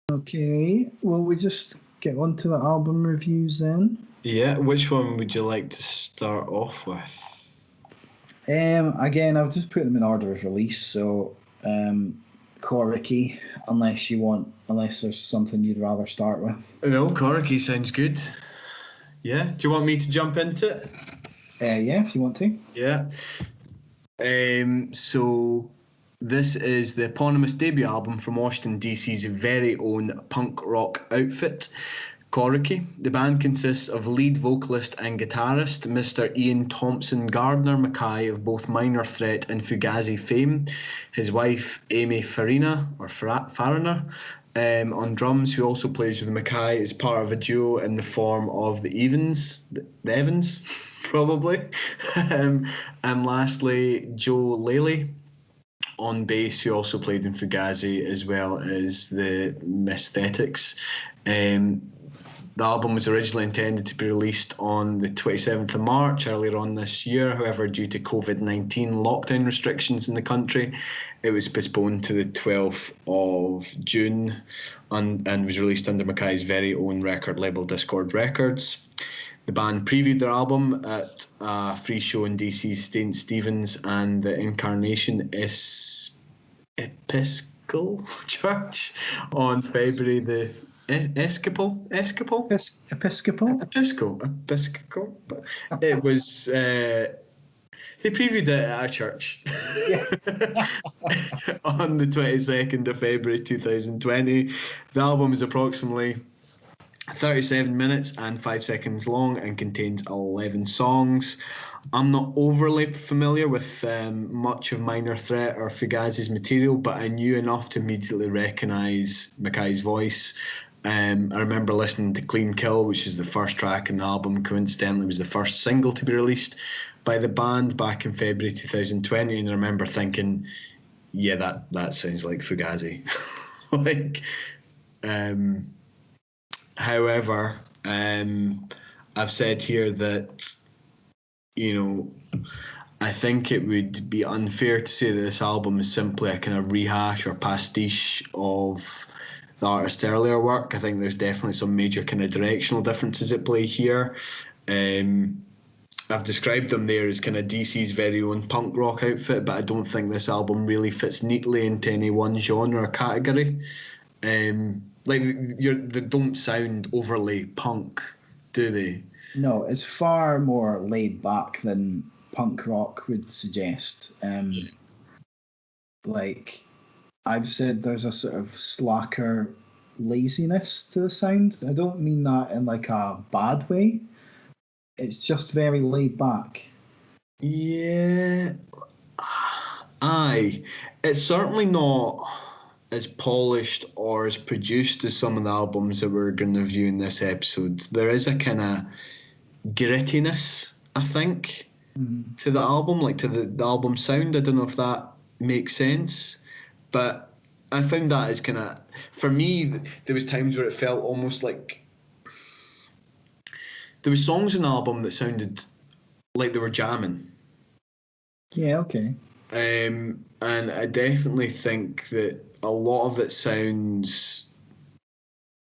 Okay, well, we just get on to the album reviews then. Yeah, which one would you like to start off with? Again, I've just put them in order of release, so Coriky, unless there's something you'd rather start with. No, Coriky sounds good. Yeah, do you want me to jump into it? Yeah, if you want to. Yeah. So this is the eponymous debut album from Washington DC's very own punk rock outfit, Coriky. The band consists of lead vocalist and guitarist Mr. Ian Thompson Gardner Mackay of both Minor Threat and Fugazi fame, his wife Amy Farina Fariner on drums, who also plays with Mackay, is part of a duo in the form of the Evans, probably, and lastly Joe Laley on bass, who also played in Fugazi, as well as the Misthetics. The album was originally intended to be released on the 27th of March earlier on this year. However, due to COVID-19 lockdown restrictions in the country, it was postponed to the 12th of June and was released under Mackay's very own record label, Discord Records. The band previewed their album at a free show in DC's St. Stephen's and the Incarnation Episcopal Church on February the Episcopal. It was. They previewed it at our church on the 22nd of February 2020. The album is approximately 37 minutes and 5 seconds long and contains 11 songs. I'm not overly familiar with much of Minor Threat or Fugazi's material, but I knew enough to immediately recognise Mackay's voice. I remember listening to Clean Kill, which is the first track in the album. Coincidentally, was the first single to be released by the band back in February 2020, and I remember thinking, yeah, that sounds like Fugazi. However, I've said here that, I think it would be unfair to say that this album is simply a kind of rehash or pastiche of the artist's earlier work. I think there's definitely some major kind of directional differences at play here. I've described them there as kind of DC's very own punk rock outfit, but I don't think this album really fits neatly into any one genre or category. They don't sound overly punk, do they? No, it's far more laid back than punk rock would suggest. Like I've said, there's a sort of slacker laziness to the sound. I don't mean that in like a bad way. It's just very laid back. Yeah. Aye. It's certainly not as polished or as produced as some of the albums that we're going to review in this episode. There is a kind of grittiness, I think, to the album, like to the album sound. I don't know if that makes sense, but I found that as kind of, for me, there was times where it felt almost like there was songs in the album that sounded like they were jamming. Yeah, okay. And I definitely think that a lot of it sounds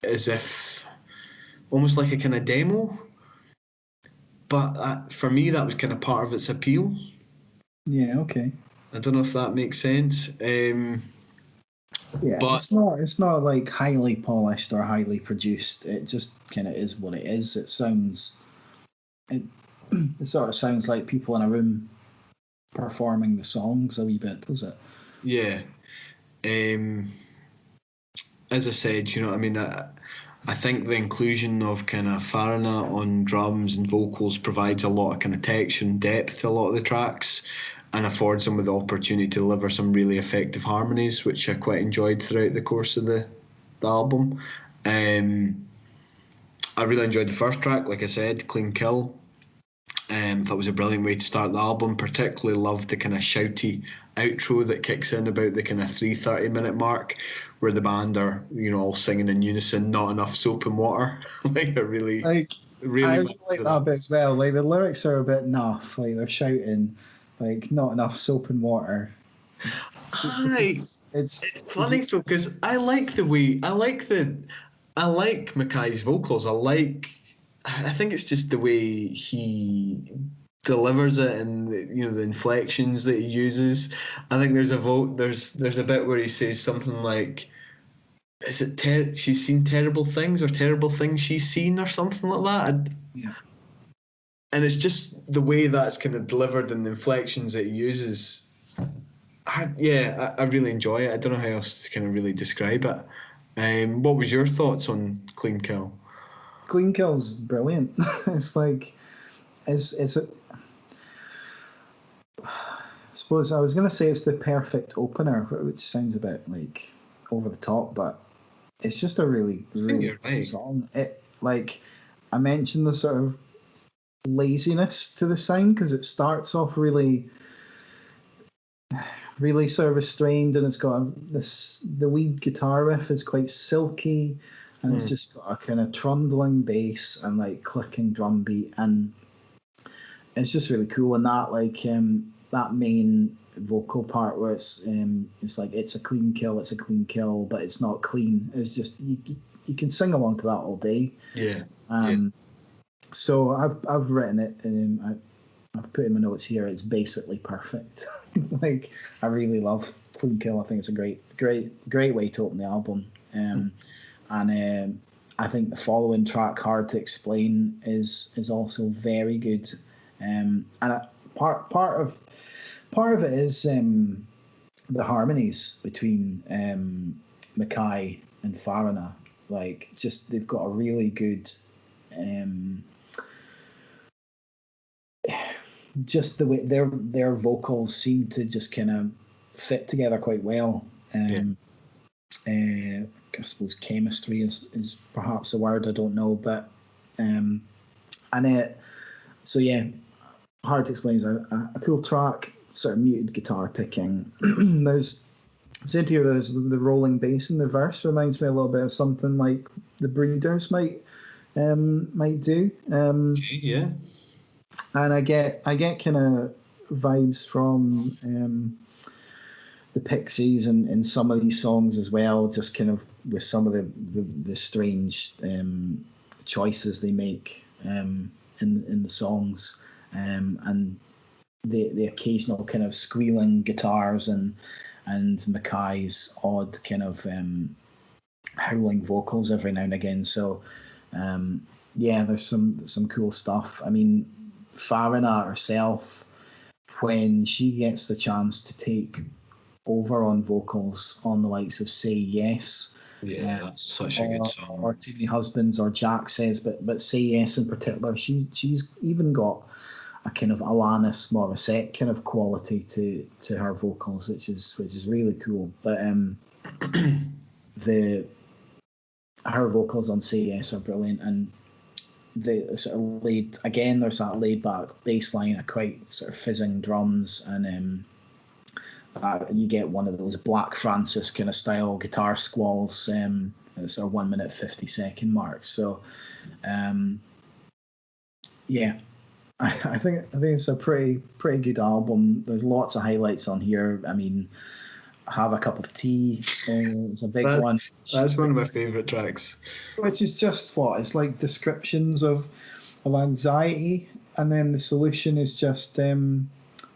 as if almost like a kind of demo. But for me, that was kind of part of its appeal. Yeah, okay. I don't know if that makes sense. Yeah, but it's not like highly polished or highly produced. It just kind of is what it is. It sort of sounds like people in a room performing the songs a wee bit, does it? Yeah. As I said, you know what I mean? I think the inclusion of kind of Farina on drums and vocals provides a lot of kind of texture and depth to a lot of the tracks and affords them with the opportunity to deliver some really effective harmonies, which I quite enjoyed throughout the course of the album. I really enjoyed the first track, like I said, Clean Kill. Thought it was a brilliant way to start the album. Particularly loved the kind of shouty outro that kicks in about the kind of 3:30-minute mark, where the band are, all singing in unison, "Not enough soap and water." I really like that bit as well. Like the lyrics are a bit naff. Like they're shouting, like "not enough soap and water." Aye, It's funny though, because I like the way I like Mackay's vocals. I think it's just the way he delivers it and the inflections that he uses. I think there's a bit where he says something like, "Is it she's seen terrible things or terrible things she's seen or something like that." Yeah. And it's just the way that's kind of delivered and the inflections that he uses. I really enjoy it. I don't know how else to kind of really describe it. What was your thoughts on Clean Kill? Clean Kill's brilliant. It's like it's a, I suppose I was gonna say it's the perfect opener, which sounds a bit like over the top, but it's just a really, really You're good right. song. It, like I mentioned, the sort of laziness to the sound because it starts off really, really sort of restrained, and it's got the lead guitar riff is quite silky, and it's just got a kind of trundling bass and like clicking drum beat, and it's just really cool. And that main vocal part where it's like it's a clean kill, but it's not clean. It's just you can sing along to that all day. Yeah. So I've written it, and I've put in my notes here. It's basically perfect. Like I really love Clean Kill. I think it's a great way to open the album. And I think the following track, Hard to Explain, is also very good. And part of it is the harmonies between Mackay and Farina. Like just they've got a really good. Just the way their vocals seem to just kind of fit together quite well. I suppose chemistry is perhaps a word, I don't know, but so yeah, Hard to Explain is a cool track, sort of muted guitar picking. There's the rolling bass in the verse reminds me a little bit of something like the Breeders might do. Yeah. And I get kind of vibes from the Pixies and some of these songs as well, just kind of with some of the strange choices they make in the songs, and the occasional kind of squealing guitars and Mackay's odd kind of howling vocals every now and again. So there's some cool stuff. I mean, Farina herself, when she gets the chance to take over on vocals on the likes of Say Yes, that's such a good song. or Too Many Husbands, or Jack Says, but Say Yes in particular, she's even got a kind of Alanis Morissette kind of quality to her vocals, which is really cool. But her vocals on Say Yes are brilliant, and the sort of there's that laid back bass line, a quite sort of fizzing drums, and you get one of those Black Francis kind of style guitar squalls at sort of 1 minute 50-second mark. So I think it's a pretty good album. There's lots of highlights on here. I mean, Have a Cup of Tea is a big one. That's one of my favourite tracks. Which is just it's like descriptions of anxiety, and then the solution is just to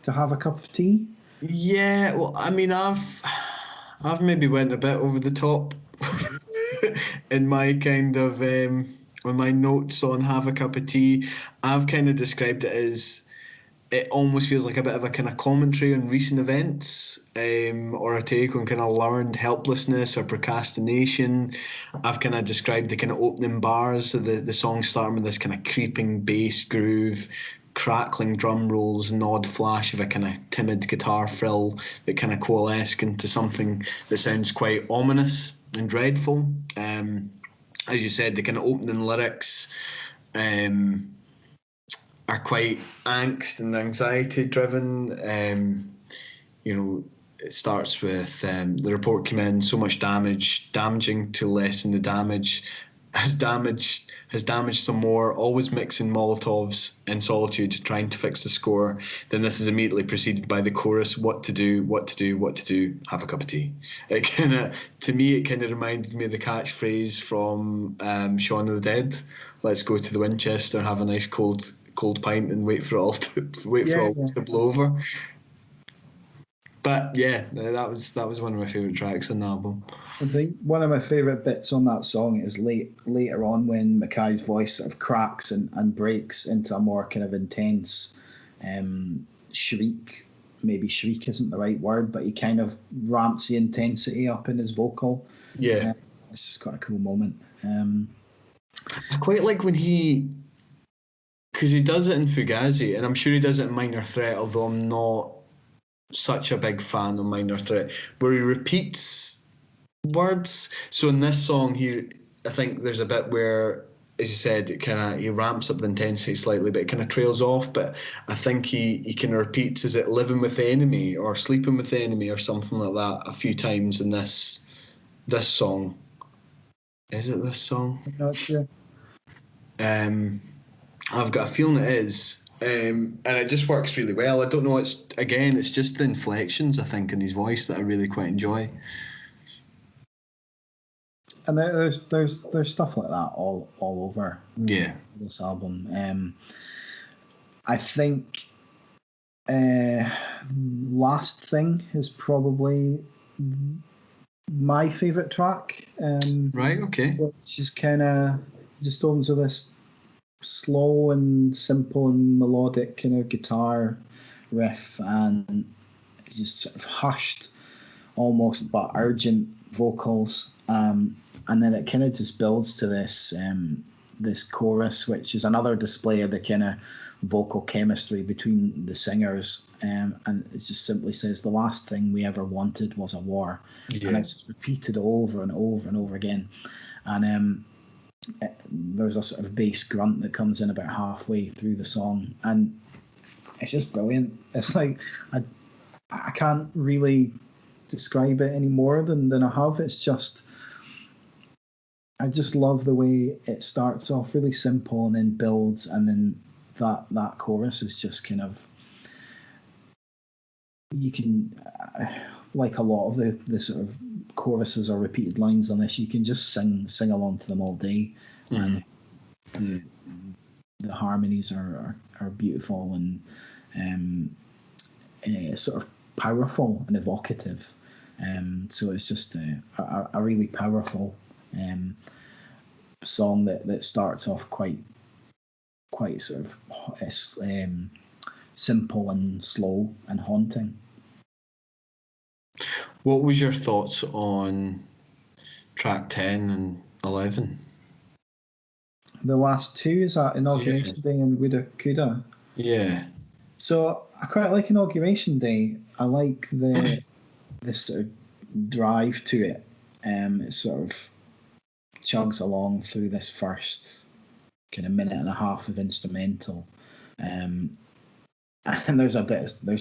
have a cup of tea. Yeah, well, I mean, I've maybe went a bit over the top in my kind of with my notes on Have a Cup of Tea. I've kind of described it as it almost feels like a bit of a kind of commentary on recent events, or a take on kind of learned helplessness or procrastination. I've kind of described the kind of opening bars of the song starting with this kind of creeping bass groove, crackling drum rolls, and odd flash of a kind of timid guitar frill that kind of coalesce into something that sounds quite ominous and dreadful. As you said, the kind of opening lyrics are quite angst and anxiety driven. It starts with the report came in, so much damage, damaging to lessen the damage. has damaged some more, always mixing Molotovs in solitude, trying to fix the score. Then this is immediately preceded by the chorus, what to do, what to do, what to do, have a cup of tea. It kind of, to me, it kind of reminded me of the catchphrase from Shaun of the Dead, let's go to the Winchester, have a nice cold pint and wait for it all to blow over. But yeah, that was one of my favourite tracks on the album. I think one of my favourite bits on that song is later on when Mackay's voice sort of cracks and breaks into a more kind of intense shriek. Maybe shriek isn't the right word, but he kind of ramps the intensity up in his vocal. Yeah. It's just quite a cool moment. I quite like when because he does it in Fugazi, and I'm sure he does it in Minor Threat, although I'm not such a big fan of Minor Threat, where he repeats words. So in this song here, I think there's a bit where, as you said, he ramps up the intensity slightly, but it kind of trails off. But I think he kind of repeats, is it living with the enemy or sleeping with the enemy or something like that a few times in this song. Is it this song? I'm not sure. I've got a feeling it is. And it just works really well. I don't know. It's just the inflections, I think, in his voice that I really quite enjoy. And there's stuff like that all over. Yeah. This album. I think Last Thing is probably my favourite track. Right. Okay. Which is kind of just owns with this slow and simple and melodic kind of guitar riff, and it's just sort of hushed, almost but urgent vocals, and then it kind of just builds to this this chorus, which is another display of the kind of vocal chemistry between the singers, and it just simply says the last thing we ever wanted was a war, and it's just repeated over and over and over again, and there's a sort of bass grunt that comes in about halfway through the song, and it's just brilliant. It's like I can't really describe it any more than I have. It's just, I just love the way it starts off really simple and then builds, and then that chorus is just kind of, you can, like a lot of the sort of choruses or repeated lines on this, you can just sing along to them all day. Mm-hmm. And the harmonies are beautiful and sort of powerful and evocative. So it's just a really powerful song that starts off quite sort of simple and slow and haunting. What was your thoughts on track 10 and 11? The last two, is that Inauguration Day and Woulda Coulda? Yeah. So I quite like Inauguration Day. I like this sort of drive to it. It sort of chugs along through this first kind of minute and a half of instrumental. And there's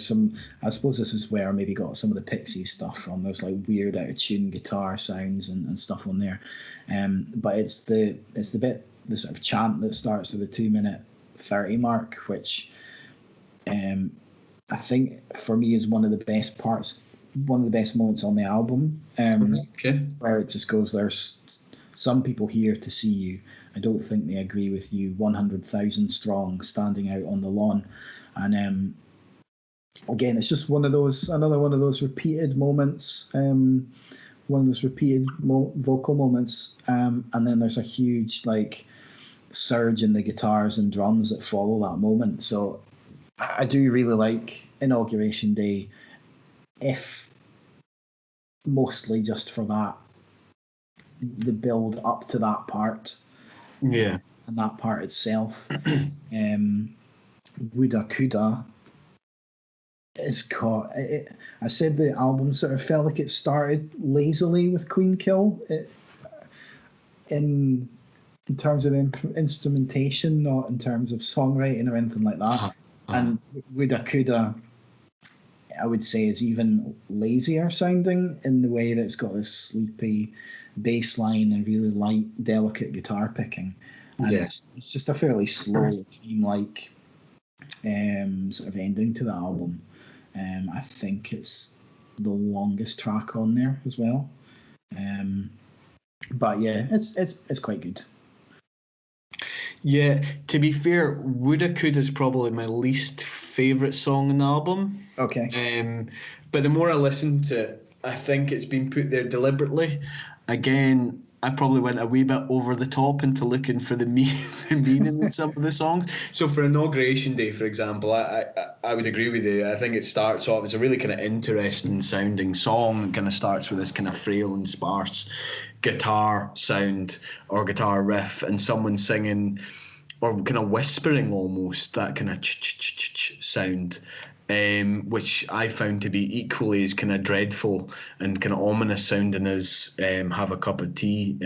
some, I suppose this is where I maybe got some of the Pixies stuff from. There's like weird out of tune guitar sounds and stuff on there. But it's the bit, the sort of chant that starts at the 2:30 mark, which I think for me is one of the best parts, one of the best moments on the album. Where it just goes, there's some people here to see you. I don't think they agree with you. 100,000 strong, standing out on the lawn. And again, it's just another one of those repeated moments, one of those repeated vocal moments, and then there's a huge like surge in the guitars and drums that follow that moment. So I do really like Inauguration Day, if mostly just for that, the build up to that part, and that part itself. Woulda Coulda is caught. I said the album sort of felt like it started lazily with Queen Kill. In terms of instrumentation, not in terms of songwriting or anything like that. And Woulda Coulda I would say is even lazier sounding in the way that it's got this sleepy bass line and really light, delicate guitar picking. And Yeah. it's just a fairly slow, dream-like sort of ending to the album. I think it's the longest track on there as well. But yeah, it's quite good. Yeah, to be fair, Woulda Coulda is probably my least favourite song on the album. Okay. But the more I listen to it, I think it's been put there deliberately. Again, I probably went a wee bit over the top into looking for the, the meaning in some of the songs. So for Inauguration Day, for example, I would agree with you. I think it starts off, it's a really kind of interesting sounding song. It kind of starts with this kind of frail and sparse guitar sound or guitar riff and someone singing or kind of whispering almost, that kind of sound, which I found to be equally as kind of dreadful and kind of ominous sounding as Have a Cup of Tea.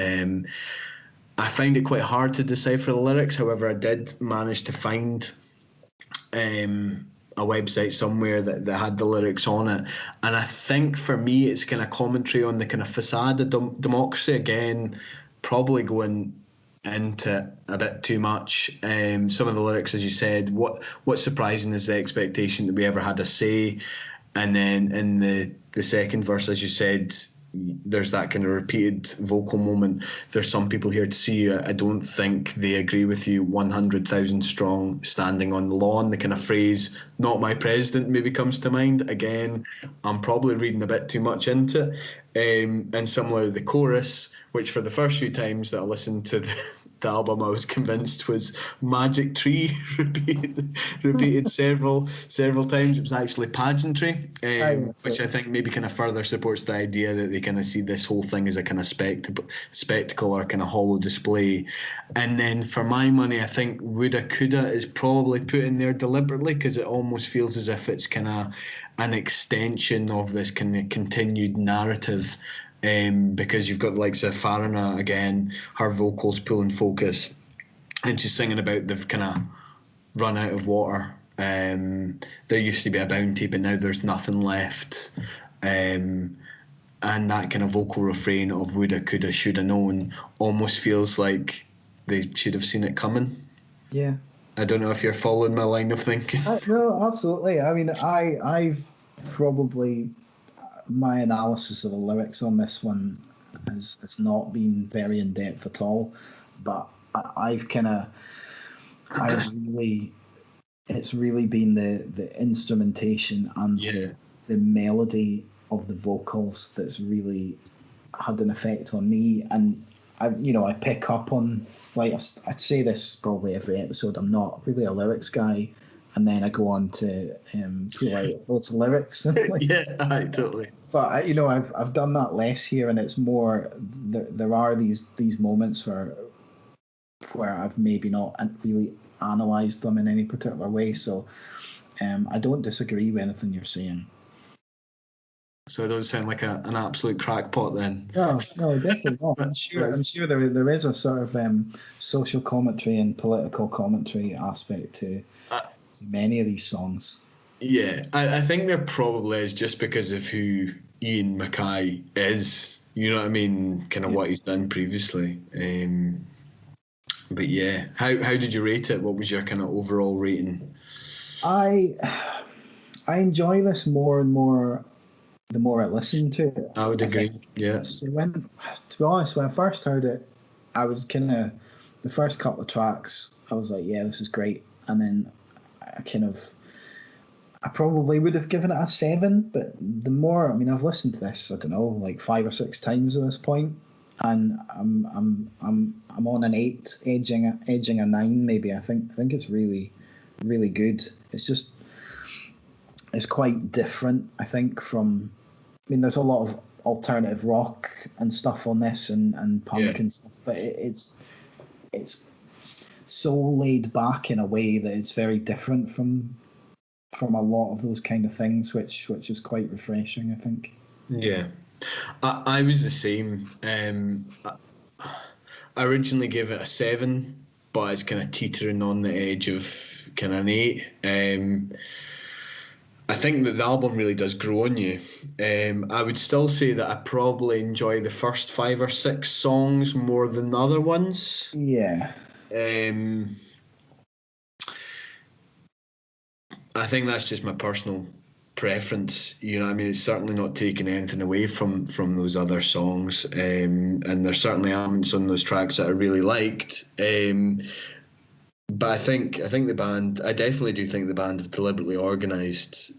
I find it quite hard to decipher the lyrics. However, I did manage to find a website somewhere that had the lyrics on it. And I think for me, it's kind of commentary on the kind of facade of democracy. Again, probably going into a bit too much. Some of the lyrics, as you said, what's surprising is the expectation that we ever had a say. And then in the second verse, as you said, there's that kind of repeated vocal moment. There's some people here to see you. I don't think they agree with you. 100,000 strong, standing on the lawn. The kind of phrase, not my president, maybe comes to mind. Again, I'm probably reading a bit too much into it. And similar, the chorus, which for the first few times that I listened to the album, I was convinced was Magic Tree, repeated several times. It was actually pageantry, which I think maybe kind of further supports the idea that they kind of see this whole thing as a kind of spectacle or kind of hollow display. And then for my money, I think Woulda Coulda is probably put in there deliberately because it almost feels as if it's kind of an extension of this kind of continued narrative. Because you've got the likes of Farina again, her vocals pulling focus, and she's singing about they've kind of run out of water. There used to be a bounty, but now there's nothing left. And that kind of vocal refrain of woulda, coulda, shoulda known almost feels like they should have seen it coming. Yeah. I don't know if you're following my line of thinking. No, absolutely. I mean, I've probably my analysis of the lyrics on this one has not been very in depth at all, but I've really, it's really been the instrumentation and the melody of the vocals that's really had an effect on me. And I pick up on, like, I'd say this probably every episode, I'm not really a lyrics guy, and then I go on to pull out loads of lyrics. Yeah, totally. But I've done that less here, and it's more there are these moments where I've maybe not really analysed them in any particular way. So I don't disagree with anything you're saying. So I don't sound like an absolute crackpot then. No, definitely not. I'm sure there is a sort of social commentary and political commentary aspect to many of these songs. Yeah, I think there probably is, just because of who Ian Mackay is. You know what I mean? Kind of what he's done previously. But yeah, how did you rate it? What was your kind of overall rating? I enjoy this more and more the more I listen to it. I would agree. Yeah. To be honest, when I first heard it, I was kind of the first couple of tracks. I was like, yeah, this is great, and then I probably would have given it a 7, but the more, I mean, I've listened to this, I don't know, like 5 or 6 times at this point, and I'm on an 8, edging a 9 maybe. I think it's really, really good. It's quite different, I think, from, I mean, there's a lot of alternative rock and stuff on this and punk and stuff, but it's so laid back in a way that it's very different from a lot of those kind of things, which is quite refreshing, I think. Yeah, I was the same. I originally gave it a 7, but it's kind of teetering on the edge of kind of an 8. I think that the album really does grow on you. I would still say that I probably enjoy the first 5 or 6 songs more than the other ones. Yeah. Um, I think that's just my personal preference. You know, I mean, it's certainly not taking anything away from those other songs, and there's certainly elements on those tracks that I really liked. But I think the band, I definitely do think the band have deliberately organised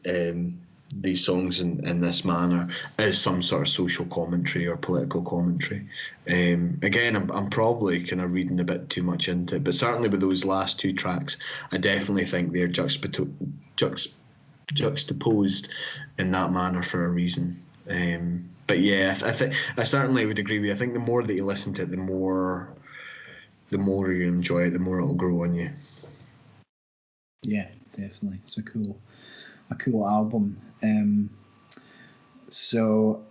these songs in this manner as some sort of social commentary or political commentary. Again, I'm probably kind of reading a bit too much into it, but certainly with those last 2 tracks, I definitely think they're juxtaposed in that manner for a reason. But yeah, I think I certainly would agree with you. I think the more that you listen to it, the more you enjoy it, the more it'll grow on you. Yeah, definitely. It's a cool album. So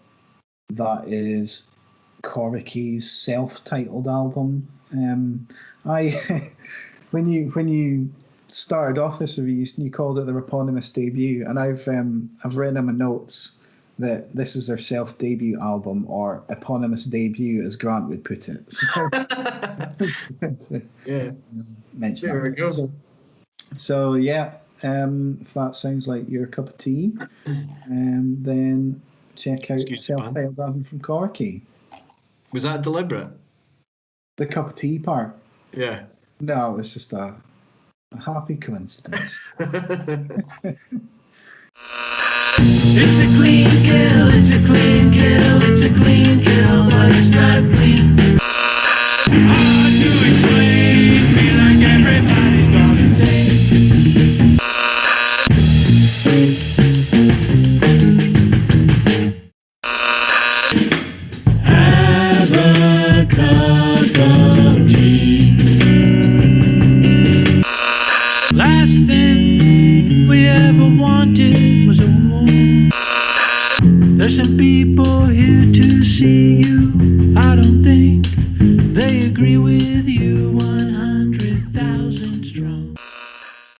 that is Coriky's self-titled album. I when you started off this review, you called it their eponymous debut, and I've written in my notes that this is their self-debut album, or eponymous debut, as Grant would put it. So, Yeah, mention there we that. go. So yeah, if that sounds like your cup of tea, then check out Excuse me, man. self-titled album from Coriky. Was that deliberate? The cup of tea part? Yeah. No, it was just a happy coincidence. It's a clean kill, it's a clean kill, it's a clean kill, but it's not clean. Hard to explain, feel like everybody's gone insane. Have a cup of tea. Last thing we ever wanted was a war. There's some people here to see you. I don't think they agree with you.